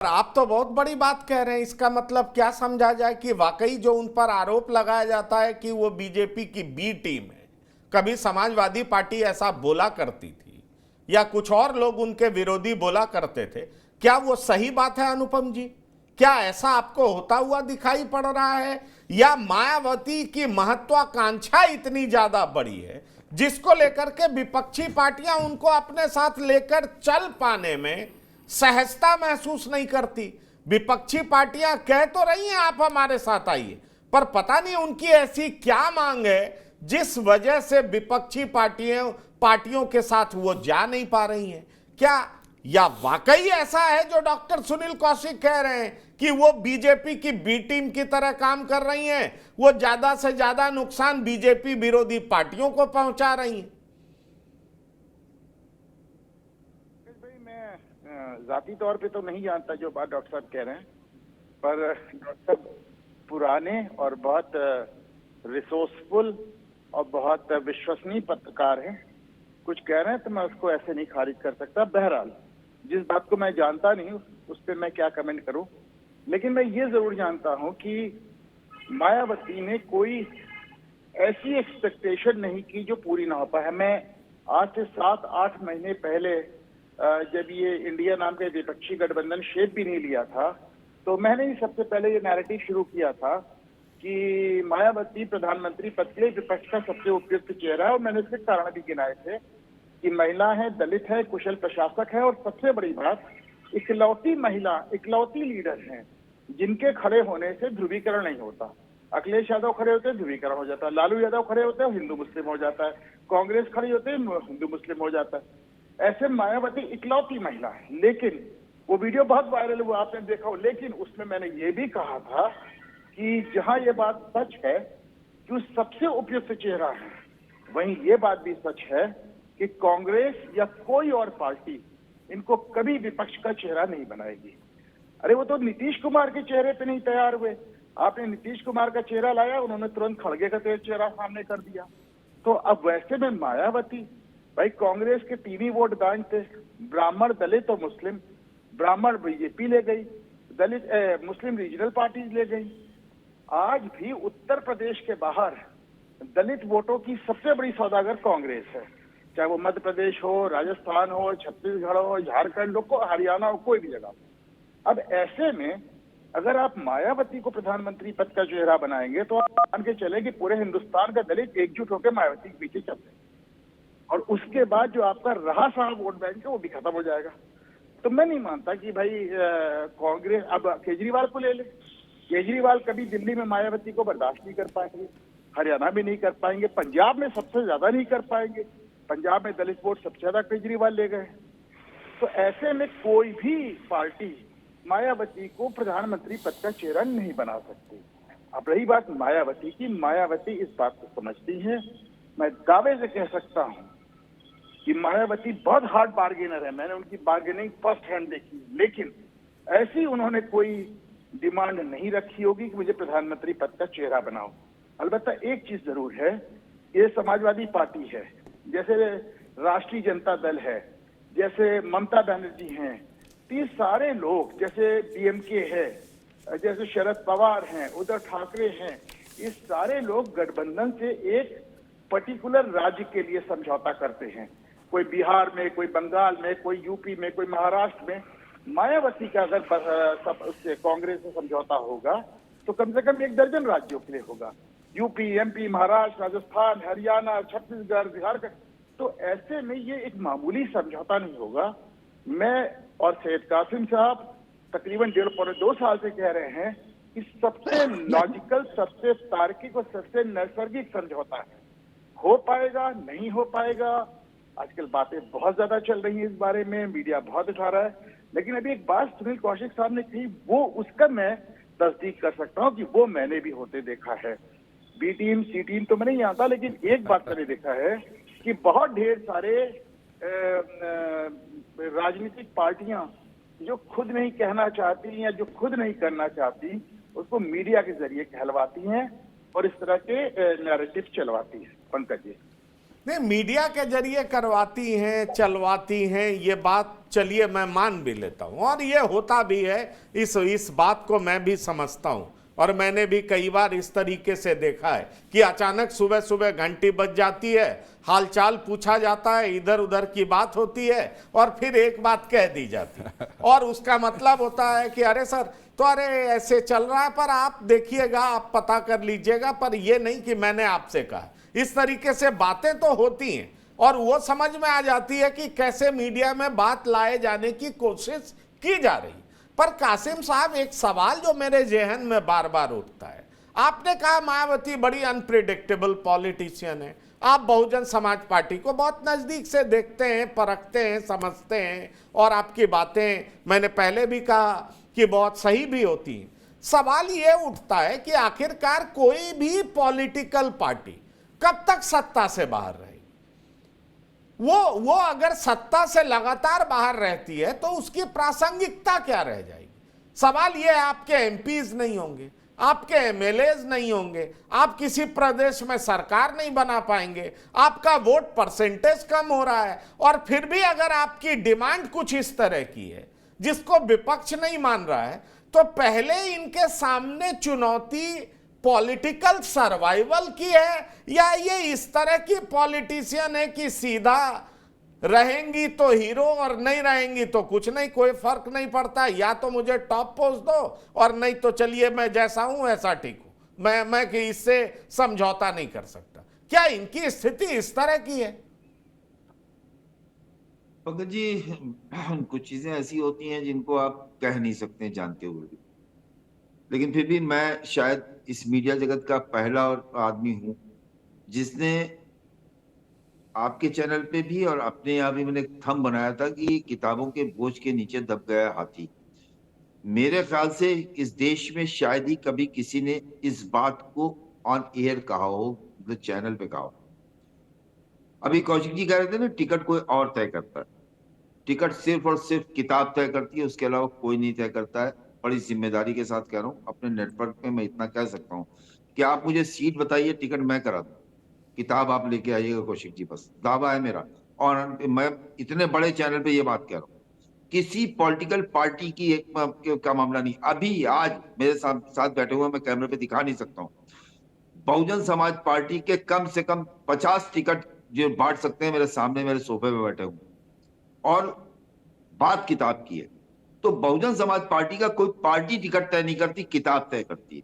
आप तो बहुत बड़ी बात कह रहे हैं। इसका मतलब क्या समझा जाए कि वाकई जो उन पर आरोप लगाया जाता है कि वो बीजेपी की बी टीम है, कभी समाजवादी पार्टी ऐसा बोला करती थी या कुछ और लोग उनके विरोधी बोला करते थे, क्या वो सही बात है अनुपम जी? क्या ऐसा आपको होता हुआ दिखाई पड़ रहा है, या मायावती की महत्वाकांक्षा इतनी ज्यादा बड़ी है जिसको लेकर के विपक्षी पार्टियां उनको अपने साथ लेकर चल पाने में सहजता महसूस नहीं करती? विपक्षी पार्टियां कह तो रही हैं आप हमारे साथ आइए, पर पता नहीं उनकी ऐसी क्या मांग है जिस वजह से विपक्षी पार्टियों के साथ वो जा नहीं पा रही हैं। क्या या वाकई ऐसा है जो डॉक्टर सुनील कौशिक कह रहे हैं कि वो बीजेपी की बी टीम की तरह काम कर रही हैं, वो ज्यादा से ज्यादा नुकसान बीजेपी विरोधी पार्टियों को पहुंचा रही हैं? जाती तौर पे तो नहीं जानता जो बात डॉक्टर साहब कह रहे हैं, पर डॉक्टर साहब पुराने और बहुत रिसोर्सफुल और बहुत विश्वसनीय पत्रकार हैं। कुछ कह रहे हैं तो मैं उसको ऐसे नहीं खारिज कर सकता। बहरहाल, जिस बात को मैं जानता नहीं उस पर मैं क्या कमेंट करूं, लेकिन मैं ये जरूर जानता हूं कि मायावती ने कोई ऐसी एक्सपेक्टेशन नहीं की जो पूरी ना हो पाए। मैं आज से 7-8 महीने पहले जब ये इंडिया नाम के विपक्षी गठबंधन शेप भी नहीं लिया था, तो मैंने ही सबसे पहले ये नैरेटिव शुरू किया था कि मायावती प्रधानमंत्री पद के लिए विपक्ष का सबसे उपयुक्त चेहरा है। और मैंने इसके कारण भी गिनाए थे कि महिला है, दलित है, कुशल प्रशासक है, और सबसे बड़ी बात इकलौती महिला, इकलौती लीडर हैं जिनके खड़े होने से ध्रुवीकरण नहीं होता। अखिलेश यादव खड़े होते हैं ध्रुवीकरण हो जाता है, लालू यादव खड़े होते हैं हिंदू मुस्लिम हो जाता है, कांग्रेस खड़ी होते हैं हिंदू मुस्लिम हो जाता है। ऐसे मायावती इकलौती महिला है। लेकिन वो वीडियो बहुत वायरल हुआ, आपने देखा हो, लेकिन उसमें मैंने ये भी कहा था कि जहां ये बात सच है कि वो सबसे उपयुक्त चेहरा है, वहीं ये बात भी सच है कि कांग्रेस या कोई और पार्टी इनको कभी विपक्ष का चेहरा नहीं बनाएगी। अरे वो तो नीतीश कुमार के चेहरे पे नहीं तैयार हुए। आपने नीतीश कुमार का चेहरा लाया, उन्होंने तुरंत खड़गे का चेहरा सामने कर दिया। तो अब वैसे में मायावती, भाई कांग्रेस के 3 ही वोट बैंक थे, ब्राह्मण, दलित और मुस्लिम। ब्राह्मण बीजेपी ले गई, दलित मुस्लिम रीजनल पार्टीज ले गई। आज भी उत्तर प्रदेश के बाहर दलित वोटों की सबसे बड़ी सौदागर कांग्रेस है, चाहे वो मध्य प्रदेश हो, राजस्थान हो, छत्तीसगढ़ हो, झारखंड हो, हरियाणा हो, कोई भी जगह। अब ऐसे में अगर आप मायावती को प्रधानमंत्री पद का चेहरा बनाएंगे तो आप मान के चले कि पूरे हिंदुस्तान का दलित एकजुट होकर मायावती के पीछे चलते हैं, और उसके बाद जो आपका रहा सारा वोट बैंक है वो भी खत्म हो जाएगा। तो मैं नहीं मानता कि भाई कांग्रेस, अब केजरीवाल को ले ले, केजरीवाल कभी दिल्ली में मायावती को बर्दाश्त नहीं कर पाएंगे, हरियाणा में नहीं कर पाएंगे, पंजाब में सबसे ज्यादा नहीं कर पाएंगे। पंजाब में दलित वोट सबसे ज्यादा केजरीवाल ले गए। तो ऐसे में कोई भी पार्टी मायावती को प्रधानमंत्री पद का चेहरा नहीं बना सकती। अब रही बात मायावती की, मायावती इस बात को समझती है। मैं दावे से कह सकता हूं कि मायावती बहुत हार्ड बार्गेनर है। मैंने उनकी बार्गेनिंग फर्स्ट हैंड देखी, लेकिन ऐसी उन्होंने कोई डिमांड नहीं रखी होगी कि मुझे प्रधानमंत्री पद का चेहरा बनाओ। अलबत्ता एक चीज जरूर है, ये समाजवादी पार्टी है, जैसे राष्ट्रीय जनता दल है, जैसे ममता बनर्जी हैं, ये सारे लोग, जैसे डीएमके है, जैसे शरद पवार हैं, उद्धव ठाकरे हैं, ये सारे लोग गठबंधन से एक पर्टिकुलर राज्य के लिए समझौता करते हैं। कोई बिहार में, कोई बंगाल में, कोई यूपी में, कोई महाराष्ट्र में। मायावती का अगर उससे कांग्रेस से समझौता होगा तो कम से कम 1 दर्जन राज्यों के लिए होगा, यूपी, एमपी, महाराष्ट्र, राजस्थान, हरियाणा, छत्तीसगढ़, बिहार का। तो ऐसे में ये एक मामूली समझौता नहीं होगा। मैं और सैयद कासिम साहब तकरीबन 1.5-2 साल से कह रहे हैं कि सबसे लॉजिकल, सबसे तार्किक और सबसे नैसर्गिक समझौता है। हो पाएगा, नहीं हो पाएगा, आजकल बातें बहुत ज्यादा चल रही हैं इस बारे में, मीडिया बहुत उठा रहा है। लेकिन अभी एक बात सुनील कौशिक साहब ने कही, वो उसका मैं तस्दीक कर सकता हूं कि वो मैंने भी होते देखा है। बी टीम, सी टीम तो मैं नहीं जानता, लेकिन एक बात मैंने देखा है कि बहुत ढेर सारे राजनीतिक पार्टियां जो खुद नहीं कहना चाहती या जो खुद नहीं करना चाहती, उसको मीडिया के जरिए कहलवाती हैं और इस तरह के नैरेटिव चलवाती है। पंकज जी। नहीं, मीडिया के जरिए करवाती हैं, चलवाती हैं, ये बात चलिए मैं मान भी लेता हूं और ये होता भी है। इस बात को मैं भी समझता हूं और मैंने भी कई बार इस तरीके से देखा है कि अचानक सुबह सुबह घंटी बज जाती है, हालचाल पूछा जाता है, इधर उधर की बात होती है और फिर एक बात कह दी जाती है और उसका मतलब होता है कि अरे सर, तो अरे ऐसे चल रहा है, पर आप देखिएगा, आप पता कर लीजिएगा, पर ये नहीं कि मैंने आपसे कहा। इस तरीके से बातें तो होती हैं और वो समझ में आ जाती है कि कैसे मीडिया में बात लाए जाने की कोशिश की जा रही। पर कासिम साहब, एक सवाल जो मेरे जहन में बार बार उठता है, आपने कहा मायावती बड़ी अनप्रिडिक्टेबल पॉलिटिशियन है, आप बहुजन समाज पार्टी को बहुत नजदीक से देखते हैं, परखते हैं, समझते हैं और आपकी बातें मैंने पहले भी कहा कि बहुत सही भी होती हैं। सवाल ये उठता है कि आखिरकार कोई भी पॉलिटिकल पार्टी कब तक सत्ता से बाहर रहेगी? वो अगर सत्ता से लगातार बाहर रहती है तो उसकी प्रासंगिकता क्या रह जाएगी? सवाल यह है, आपके एमपीज नहीं होंगे, आपके एमएलएज नहीं होंगे, आप किसी प्रदेश में सरकार नहीं बना पाएंगे, आपका वोट परसेंटेज कम हो रहा है और फिर भी अगर आपकी डिमांड कुछ इस तरह की है जिसको विपक्ष नहीं मान रहा है, तो पहले इनके सामने चुनौती पॉलिटिकल सर्वाइवल की है या ये इस तरह की पॉलिटिशियन है कि सीधा रहेंगी तो हीरो और नहीं रहेंगी तो कुछ नहीं, कोई फर्क नहीं पड़ता, या तो मुझे टॉप पोस्ट दो और नहीं तो चलिए मैं जैसा हूं ऐसा ठीक हूं, मैं कि इससे समझौता नहीं कर सकता। क्या इनकी स्थिति इस तरह की है? पंकज जी, कुछ चीजें ऐसी होती हैं जिनको आप कह नहीं सकते जानते हुए भी, लेकिन फिर भी मैं शायद इस मीडिया जगत का पहला और आदमी हूं जिसने आपके चैनल पे भी और अपने यहाँ भी मैंने थंब बनाया था कि किताबों के बोझ के नीचे दब गया हाथी। मेरे ख्याल से इस देश में शायद ही कभी किसी ने इस बात को ऑन एयर कहा हो, जो चैनल पे कहा हो। अभी कौशिक जी कह रहे थे ना, टिकट कोई और तय करता है। टिकट सिर्फ और सिर्फ किताब तय करती है, उसके अलावा कोई नहीं तय करता है। बड़ी जिम्मेदारी के साथ कह रहा हूँ, अपने नेटवर्क में मैं इतना कह सकता हूँ कि आप मुझे सीट बताइए, टिकट मैं करा दूं, किताब आप लेके आइएगा कौशिक जी, बस दावा है मेरा। और मैं इतने बड़े चैनल पे ये बात कह रहा हूँ, किसी पॉलिटिकल पार्टी की एक का मामला नहीं। अभी आज मेरे साथ बैठे हुए, मैं कैमरे पे दिखा नहीं सकता हूँ, बहुजन समाज पार्टी के कम से कम 50 टिकट जो बांट सकते हैं मेरे सामने, मेरे सोफे पे बैठे हुए, और बात किताब की है। तो बहुजन समाज पार्टी का कोई पार्टी टिकट तय नहीं करती, किताब तय करती है।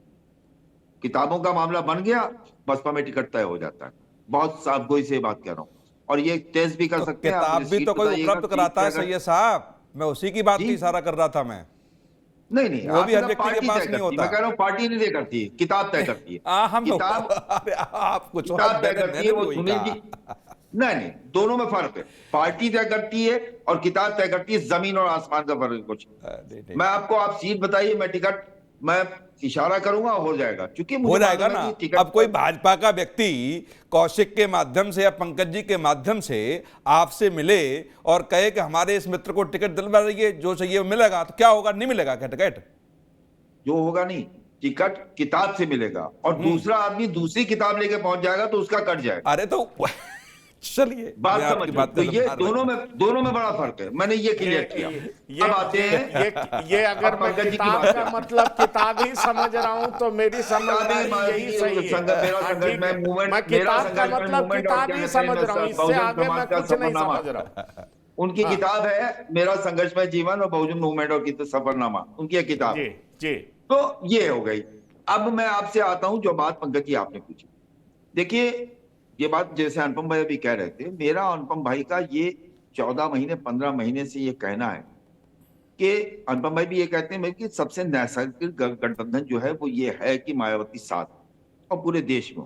किताबों का मामला बन गया, बसपा में टिकट तय हो जाता है। बहुत साफगोई से बात कह रहा हूँ, और ये टेस्ट भी कर तो सकते हैं। किताब भी तो कोई उपलब्ध कराता है सैयद साहब, मैं उसी की बात की इशारा कर रहा था। मैं नहीं, वो भी हर व्यक्ति पार्टी के पास तय नहीं करती है। होता। मैं कह रहा हूँ पार्टी नहीं तय करती है, किताब तय करती है। हम किताब आप कुछ और, किताब तय करती है, वो वही सुनील जी। कहा। नहीं, दोनों में फर्क है। पार्टी तय करती है और किताब तय करती है, जमीन और आसमान का फर्क है कुछ। नहीं। मैं आपको, आप सीट बताइए, मैं टिकट, मैं इशारा करूंगा, हो जाएगा, क्योंकि मुझे हो जाएगा मालूम है ना। कि टिकट अब कोई भाजपा का व्यक्ति कौशिक के माध्यम से या पंकज जी के माध्यम से आपसे मिले और कहे कि हमारे इस मित्र को टिकट दिलवा रही, जो चाहिए वो मिलेगा, तो क्या होगा? नहीं मिलेगा क्या टिकट? जो होगा नहीं, टिकट किताब से मिलेगा और दूसरा आदमी दूसरी किताब लेके पहुंच जाएगा तो उसका कट जाएगा। अरे तो चलिए, बात मैं आपकी समझ, बात तो का ये सम्मान दोनों में बड़ा फर्क है, मैंने ये क्लियर किया। अब आते हैं, ये अगर मैं पंकज जी की किताब बात का है। मतलब किताब ही समझ रहा हूं तो मेरी समझदारी यही सही है। मेरा हाँ, संघर्ष ठीक में है। मूवमेंट, मैं मेरा किताब का संघर्ष में मतलब मूवमेंट, और किताब क्या ही कहते हैं, समझ रहा हूं, इससे बहुजन आगे समाज मैं का कुछ नहीं सफरनामा। समझ रहा। उनकी हाँ। किताब है मेरा संघर्षमय जीवन और बहुजन मूवमेंट और की सफरनामा, उनकी एक किताब जी है। जी। तो ये हो गई। अब मैं आपसे आता हूं, जो बात पंकज जी आपने पूछी। देखिए, ये बात जैसे अनुपम भाई अभी कह रहे थे, मेरा अनुपम भाई का ये 14 महीने 15 महीने से ये कहना है कि अनुपम भाई भी ये कहते हैं कि सबसे नैसर्गिक गठबंधन जो है वो ये है कि मायावती साथ, और पूरे देश में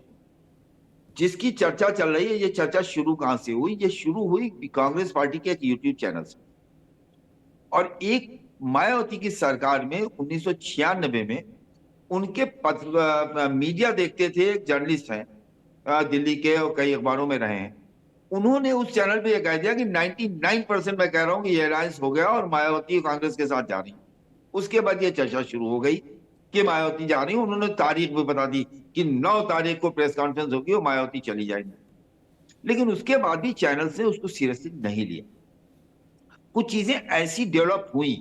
जिसकी चर्चा चल रही है। ये चर्चा शुरू कहां से हुई? ये शुरू हुई कांग्रेस पार्टी के एक यूट्यूब चैनल से, और एक मायावती की सरकार में 1996 में उनके मीडिया देखते थे, एक जर्नलिस्ट हैं दिल्ली के और कई अखबारों में रहे हैं, उन्होंने उस चैनल पे यह कह दिया कि 99% मैं कह रहा हूं कि ये अलायंस हो गया और मायावती कांग्रेस के साथ जा रही। उसके बाद ये चर्चा शुरू हो गई कि मायावती जा रही। उन्होंने तारीख भी बता दी कि 9 तारीख को प्रेस कॉन्फ्रेंस होगी और मायावती चली जाएंगी। लेकिन उसके बाद भी चैनल्स ने उसको सीरियसली नहीं लिया। कुछ चीजें ऐसी डेवलप हुई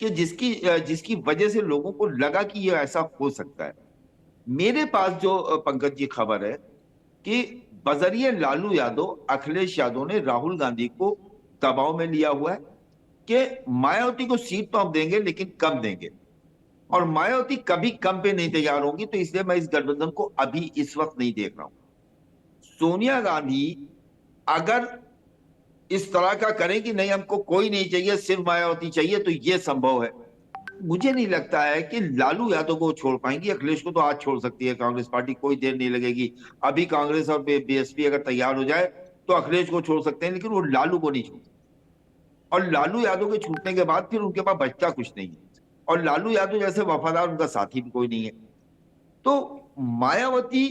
कि जिसकी वजह से लोगों को लगा कि ये ऐसा हो सकता है। मेरे पास जो पंकज जी खबर है कि बजरिए लालू यादव, अखिलेश यादव ने राहुल गांधी को दबाव में लिया हुआ है कि मायावती को सीट तो हम देंगे लेकिन कम देंगे, और मायावती कभी कम पे नहीं तैयार होंगी। तो इसलिए मैं इस गठबंधन को अभी इस वक्त नहीं देख रहा हूं। सोनिया गांधी अगर इस तरह का करें कि नहीं हमको कोई नहीं चाहिए, सिर्फ मायावती चाहिए, तो यह संभव है। मुझे नहीं लगता है कि लालू यादव को छोड़ पाएंगी। अखिलेश को तो आज छोड़ सकती है कांग्रेस पार्टी, कोई देर नहीं लगेगी। अभी कांग्रेस और बीएसपी अगर तैयार हो जाए तो अखिलेश को छोड़ सकते हैं, लेकिन वो लालू को नहीं छोड़ सकते। और लालू यादव के छूटने के बाद फिर उनके पास बचता कुछ नहीं है, और लालू यादव जैसे वफादार उनका साथी भी कोई नहीं है। तो मायावती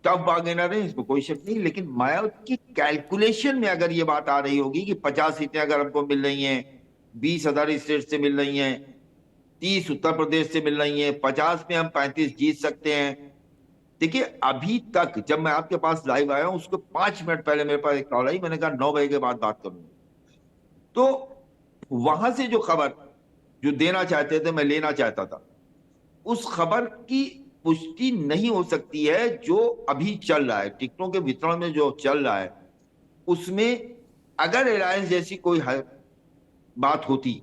टफ बार्गेनर है, इसमें कोई शक नहीं, लेकिन मायावती की कैलकुलेशन में अगर ये बात आ रही होगी कि 50 सीटें अगर हमको मिल रही हैं, 20,000 स्टेट से मिल रही हैं, 30 उत्तर प्रदेश से मिल रही हैं, 50 में हम 35 जीत सकते हैं। देखिए अभी तक जब मैं आपके पास लाइव आया हूं उसको 5 मिनट पहले मेरे पास एक कॉल आई, मैंने कहा 9 बजे के बाद बात करूंगा। तो वहां से जो खबर जो देना चाहते थे मैं लेना चाहता था, उस खबर की पुष्टि नहीं हो सकती है। जो अभी चल रहा है टिकटों के वितरण में जो चल रहा है, उसमें अगर अलायंस जैसी कोई बात होती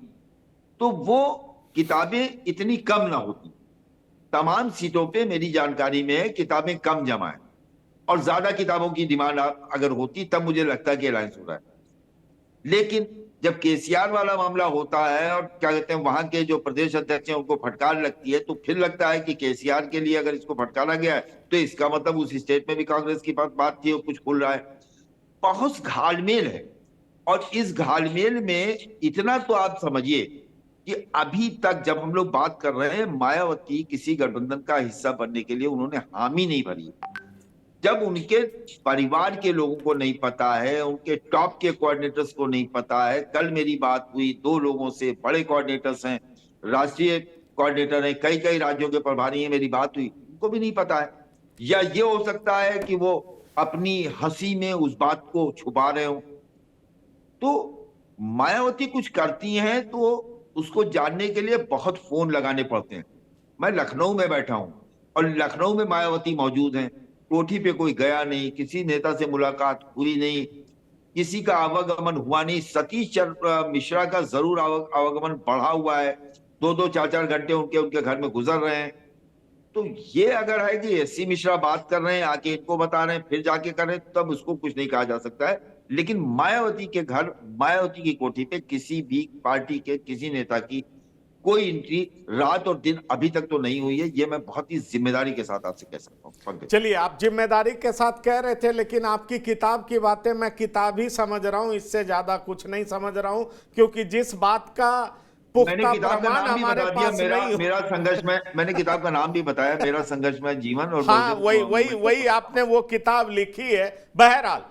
तो वो किताबें इतनी कम ना होती। तमाम सीटों पे मेरी जानकारी में है किताबें कम जमा है, और ज्यादा किताबों की डिमांड अगर होती तब मुझे लगता है कि अलायंस हो रहा है। लेकिन जब केसीआर वाला मामला होता है और क्या कहते हैं वहां के जो प्रदेश अध्यक्ष हैं उनको फटकार लगती है, तो फिर लगता है कि केसीआर के लिए अगर इसको फटकारा गया है तो इसका मतलब उस स्टेट में भी कांग्रेस की बात थी और कुछ खुल रहा है। बहुत घालमेल है, और इस घालमेल में इतना तो आप समझिए कि अभी तक जब हम लोग बात कर रहे हैं, मायावती किसी गठबंधन का हिस्सा बनने के लिए उन्होंने हामी नहीं भरी। जब उनके परिवार के लोगों को नहीं पता है, उनके टॉप के कोऑर्डिनेटर्स को नहीं पता है। कल मेरी बात हुई 2 लोगों से, बड़े कोऑर्डिनेटर्स हैं, राष्ट्रीय कोऑर्डिनेटर हैं, कई कई राज्यों के प्रभारी हैं, मेरी बात हुई, उनको भी नहीं पता है। या ये हो सकता है कि वो अपनी हंसी में उस बात को छुपा रहे हो। तो मायावती कुछ करती हैं तो उसको जानने के लिए बहुत फोन लगाने पड़ते हैं। मैं लखनऊ में बैठा हूं और लखनऊ में मायावती मौजूद हैं, कोठी पे कोई गया नहीं, किसी नेता से मुलाकात हुई नहीं, किसी का आवागमन हुआ नहीं। सतीश मिश्रा का जरूर आवागमन बढ़ा हुआ है, 2-2 4-4 घंटे उनके घर में गुजर रहे हैं। तो ये अगर है कि एससी मिश्रा बात कर रहे हैं, आके इनको बता रहे हैं, फिर जाके कर रहे हैं, तब उसको कुछ नहीं कहा जा सकता है। लेकिन मायावती के घर, मायावती की कोठी पे किसी भी पार्टी के किसी नेता की कोई एंट्री रात और दिन अभी तक तो नहीं हुई है। ये मैं बहुत ही जिम्मेदारी के साथ आपसे कह सकता हूँ। चलिए, आप जिम्मेदारी के साथ कह रहे थे, लेकिन आपकी किताब की बातें मैं किताब ही समझ रहा हूं, इससे ज्यादा कुछ नहीं समझ रहा हूं, क्योंकि जिस बात का मैंने किताब का नाम भी बता दिया, मेरा संघर्ष में, मैंने किताब का नाम भी बताया, मेरा संघर्ष में जीवन। और हाँ, वही आपने वो किताब लिखी है। बहरहाल